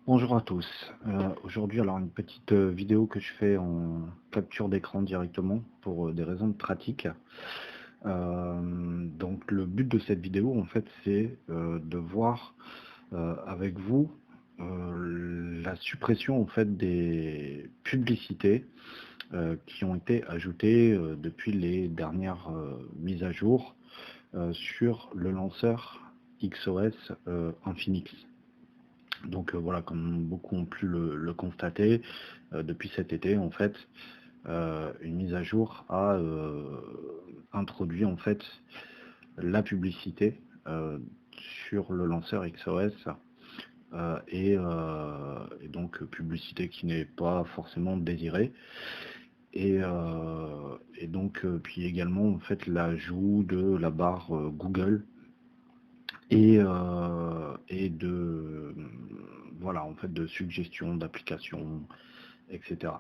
Bonjour à tous. Aujourd'hui, alors une petite vidéo que je fais en capture d'écran directement pour des raisons de pratique. Donc le but de cette vidéo, en fait, c'est de voir avec vous la suppression en fait des publicités qui ont été ajoutées depuis les dernières mises à jour sur le lanceur XOS Infinix. Donc voilà, comme beaucoup ont pu le constater, depuis cet été, en fait, une mise à jour a introduit en fait la publicité sur le lanceur XOS et donc publicité qui n'est pas forcément désirée. Et donc puis également en fait l'ajout de la barre Google et de voilà en fait de suggestions d'applications, etc.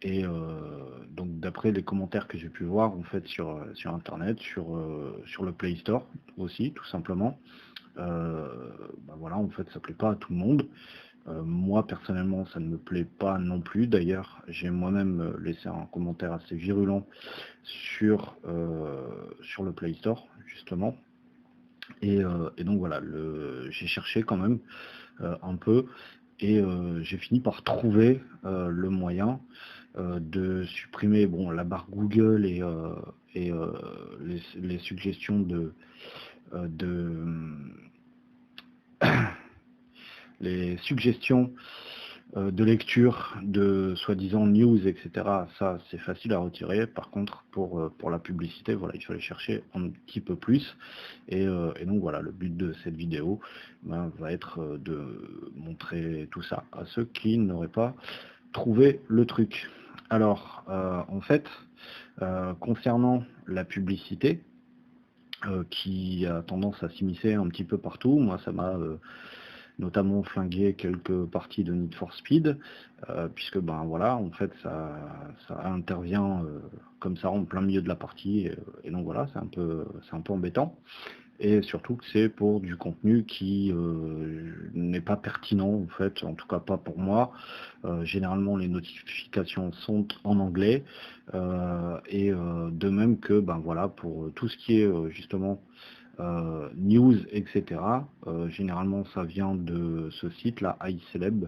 Et donc d'après les commentaires que j'ai pu voir en fait sur internet, sur le Play Store aussi tout simplement, voilà en fait ça plaît pas à tout le monde. Moi personnellement ça ne me plaît pas non plus. D'ailleurs j'ai moi-même laissé un commentaire assez virulent sur le Play Store justement. Et donc voilà, j'ai cherché quand même un peu et j'ai fini par trouver le moyen de supprimer bon, la barre Google et les suggestions de les suggestions de lecture de soi-disant news, etc. Ça, c'est facile à retirer. Par contre, pour la publicité, voilà, il fallait chercher un petit peu plus. Et donc voilà, le but de cette vidéo va être de montrer tout ça à ceux qui n'auraient pas trouvé le truc. Alors, en fait, concernant la publicité, qui a tendance à s'immiscer un petit peu partout, moi ça m'a notamment flinguer quelques parties de Need for Speed, puisque ben voilà, en fait ça intervient comme ça en plein milieu de la partie, et donc voilà, c'est un peu embêtant. Et surtout que c'est pour du contenu qui n'est pas pertinent en fait, en tout cas pas pour moi. Généralement les notifications sont en anglais, et de même que ben voilà pour tout ce qui est justement news, etc. Généralement, ça vient de ce site-là, iCeleb,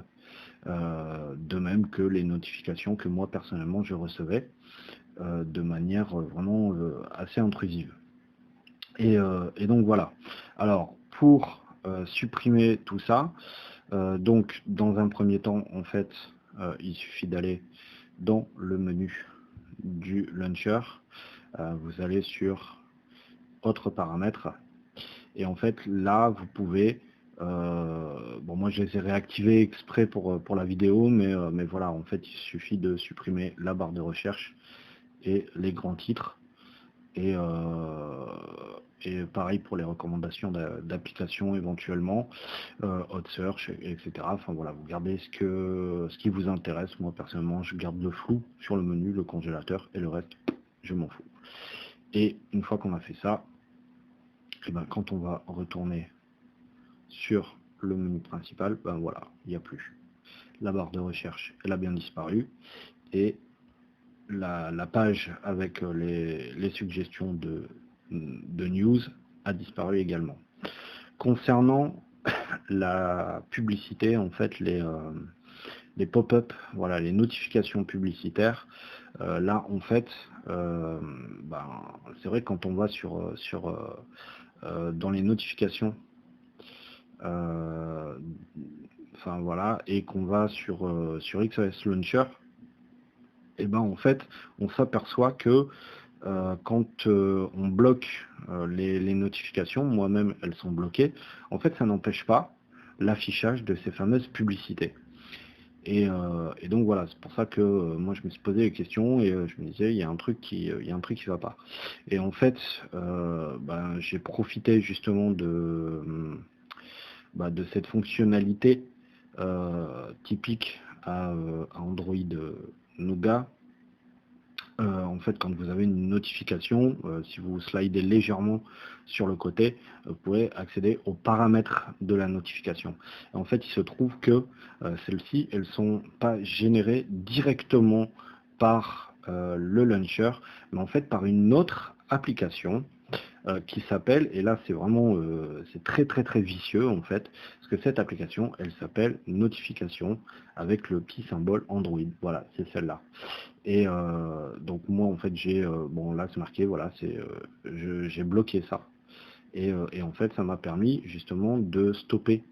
de même que les notifications que moi, personnellement, je recevais de manière vraiment assez intrusive. Et donc, voilà. Alors, pour supprimer tout ça, donc, dans un premier temps, en fait, il suffit d'aller dans le menu du launcher. Vous allez sur autres paramètres. Et en fait, là, vous pouvez... bon, moi, je les ai réactivés exprès pour la vidéo, mais voilà, en fait, il suffit de supprimer la barre de recherche et les grands titres. Et pareil pour les recommandations d'applications éventuellement, hot search, etc. Enfin voilà, vous gardez ce qui vous intéresse. Moi, personnellement, je garde le flou sur le menu, le congélateur, et le reste, je m'en fous. Et une fois qu'on a fait ça, et ben, quand on va retourner sur le menu principal, ben voilà, il n'y a plus. La barre de recherche, elle a bien disparu, et la page avec les suggestions de news a disparu également. Concernant la publicité, en fait, les pop-up, voilà, les notifications publicitaires, là, en fait, ben, c'est vrai que quand on va dans les notifications, enfin voilà, et qu'on va sur XOS Launcher, et ben en fait, on s'aperçoit que quand on bloque les notifications, moi-même elles sont bloquées, en fait ça n'empêche pas l'affichage de ces fameuses publicités. Et donc voilà, c'est pour ça que moi je me suis posé les questions et je me disais il y a un truc qui va pas. Et en fait, ben, j'ai profité justement de cette fonctionnalité typique à Android Nougat, en fait, quand vous avez une notification, si vous slidez légèrement sur le côté, vous pouvez accéder aux paramètres de la notification. Et en fait, il se trouve que celles-ci, elles ne sont pas générées directement par le launcher, mais en fait par une autre application qui s'appelle, et là c'est vraiment c'est très très très vicieux en fait, parce que cette application elle s'appelle notification avec le petit symbole Android, voilà, c'est celle-là. Et donc moi en fait j'ai bon là c'est marqué, voilà, c'est j'ai bloqué ça, et en fait ça m'a permis justement de stopper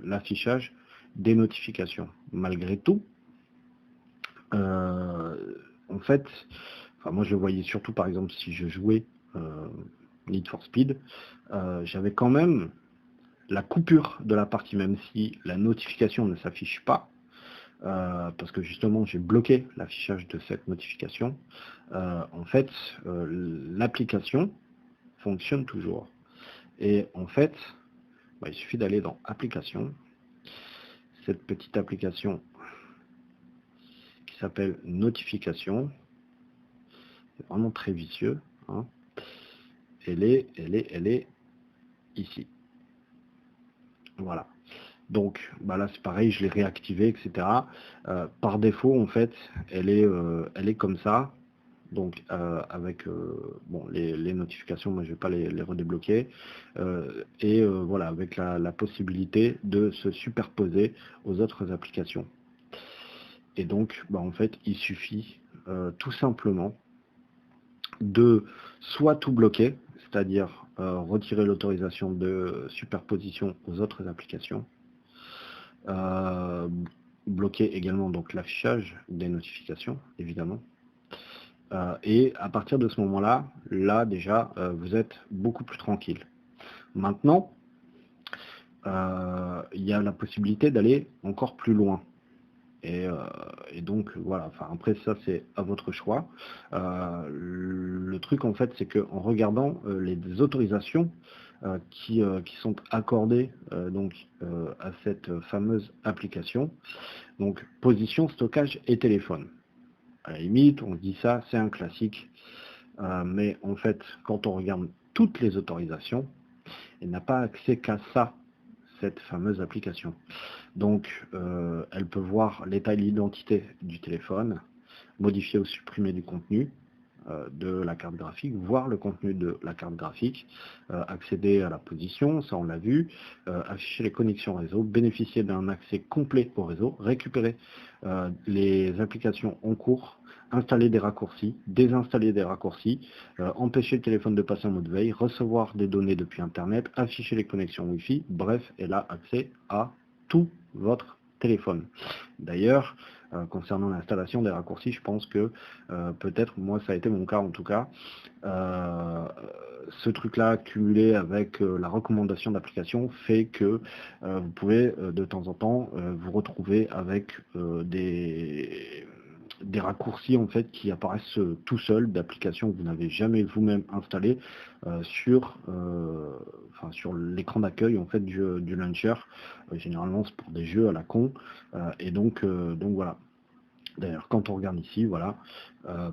l'affichage des notifications. Malgré tout, en fait, enfin moi je le voyais surtout par exemple si je jouais Need for Speed, j'avais quand même la coupure de la partie, même si la notification ne s'affiche pas, parce que justement j'ai bloqué l'affichage de cette notification. En fait, l'application fonctionne toujours. Et en fait, bah, il suffit d'aller dans Applications, cette petite application qui s'appelle Notification, c'est vraiment très vicieux, hein. Elle est ici. Voilà. Donc bah là c'est pareil, je l'ai réactivé, etc. Par défaut en fait, elle est comme ça. Donc avec bon, les notifications, moi je vais pas les redébloquer. Voilà, avec la possibilité de se superposer aux autres applications. Et donc bah, en fait il suffit tout simplement de soit tout bloquer, c'est-à-dire retirer l'autorisation de superposition aux autres applications, bloquer également donc l'affichage des notifications évidemment, et à partir de ce moment-là, là déjà vous êtes beaucoup plus tranquille. Maintenant, il y a la possibilité d'aller encore plus loin. Et donc voilà, enfin après ça c'est à votre choix. Le truc en fait c'est qu'en regardant les autorisations qui sont accordées donc à cette fameuse application, donc position, stockage et téléphone. À la limite, on dit ça, c'est un classique, mais en fait quand on regarde toutes les autorisations, elle n'a pas accès qu'à ça, cette fameuse application. Donc, elle peut voir l'état et l'identité du téléphone, modifier ou supprimer du contenu de la carte graphique, voir le contenu de la carte graphique, accéder à la position, ça on l'a vu, afficher les connexions réseau, bénéficier d'un accès complet au réseau, récupérer les applications en cours, installer des raccourcis, désinstaller des raccourcis, empêcher le téléphone de passer en mode veille, recevoir des données depuis Internet, afficher les connexions Wi-Fi, bref, elle a accès à tout votre téléphone. D'ailleurs, concernant l'installation des raccourcis, je pense que peut-être, moi ça a été mon cas en tout cas, ce truc-là cumulé avec la recommandation d'application fait que vous pouvez de temps en temps vous retrouver avec des raccourcis en fait qui apparaissent tout seuls d'applications que vous n'avez jamais vous-même installées sur l'écran d'accueil en fait du launcher. Généralement c'est pour des jeux à la con, et donc voilà. D'ailleurs, quand on regarde ici, voilà,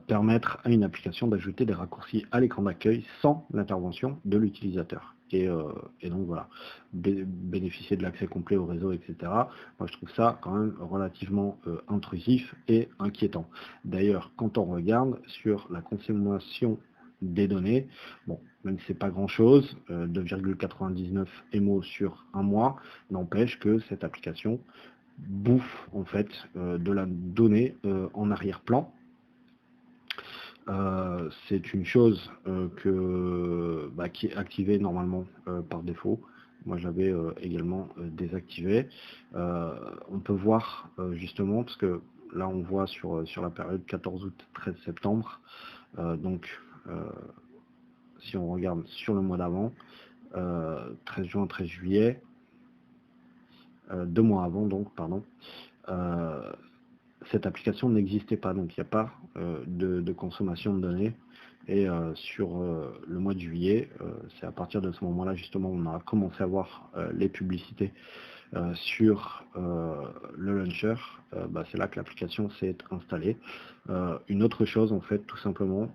permettre à une application d'ajouter des raccourcis à l'écran d'accueil sans l'intervention de l'utilisateur. Et donc voilà, bénéficier de l'accès complet au réseau, etc. Moi, je trouve ça quand même relativement intrusif et inquiétant. D'ailleurs, quand on regarde sur la consommation des données, bon, même si c'est pas grand-chose, 2,99 MO sur un mois, n'empêche que cette application bouffe en fait de la donnée en arrière-plan. C'est une chose qui est activée normalement par défaut. Moi j'avais également désactivé. On peut voir justement, parce que là on voit sur la période 14 août 13 septembre, si on regarde sur le mois d'avant, 13 juin 13 juillet, 2 mois avant donc, pardon, cette application n'existait pas, donc il n'y a pas de consommation de données. Et sur le mois de juillet, c'est à partir de ce moment-là justement on a commencé à voir les publicités sur le launcher, c'est là que l'application s'est installée. Une autre chose en fait, tout simplement,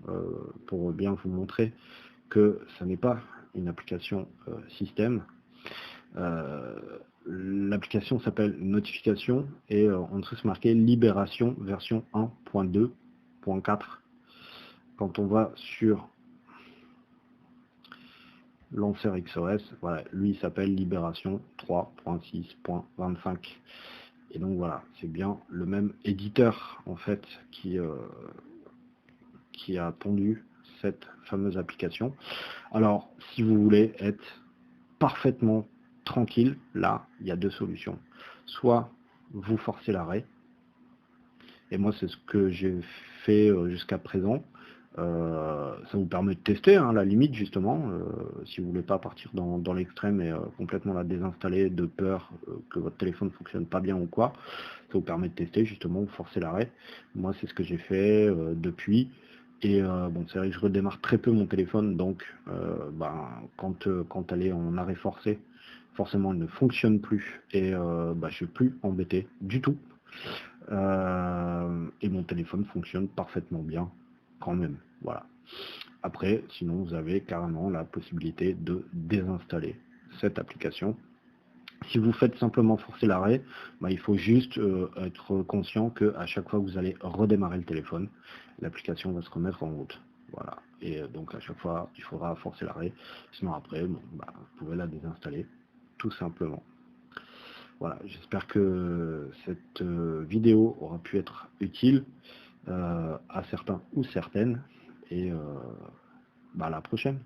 pour bien vous montrer que ça n'est pas une application système. L'application s'appelle Notification et en dessous c'est marqué Libération version 1.2.4. Quand on va sur lanceur XOS, voilà, lui il s'appelle Libération 3.6.25. Et donc voilà, c'est bien le même éditeur en fait qui a pondu cette fameuse application. Alors si vous voulez être parfaitement tranquille, là il y a deux solutions. Soit vous forcez l'arrêt, et moi c'est ce que j'ai fait jusqu'à présent. Ça vous permet de tester, hein, la limite justement, si vous voulez pas partir dans l'extrême et complètement la désinstaller de peur que votre téléphone ne fonctionne pas bien ou quoi. Ça vous permet de tester justement, vous forcez l'arrêt. Moi c'est ce que j'ai fait depuis. Et bon, c'est vrai que je redémarre très peu mon téléphone, donc quand elle est en arrêt forcé, forcément elle ne fonctionne plus et je suis plus embêté du tout. Et mon téléphone fonctionne parfaitement bien quand même. Voilà. Après, sinon vous avez carrément la possibilité de désinstaller cette application. Si vous faites simplement forcer l'arrêt, il faut juste être conscient qu'à chaque fois que vous allez redémarrer le téléphone, l'application va se remettre en route. Voilà. Et donc à chaque fois, il faudra forcer l'arrêt. Sinon après, vous pouvez la désinstaller tout simplement. Voilà, j'espère que cette vidéo aura pu être utile à certains ou certaines. Et à la prochaine.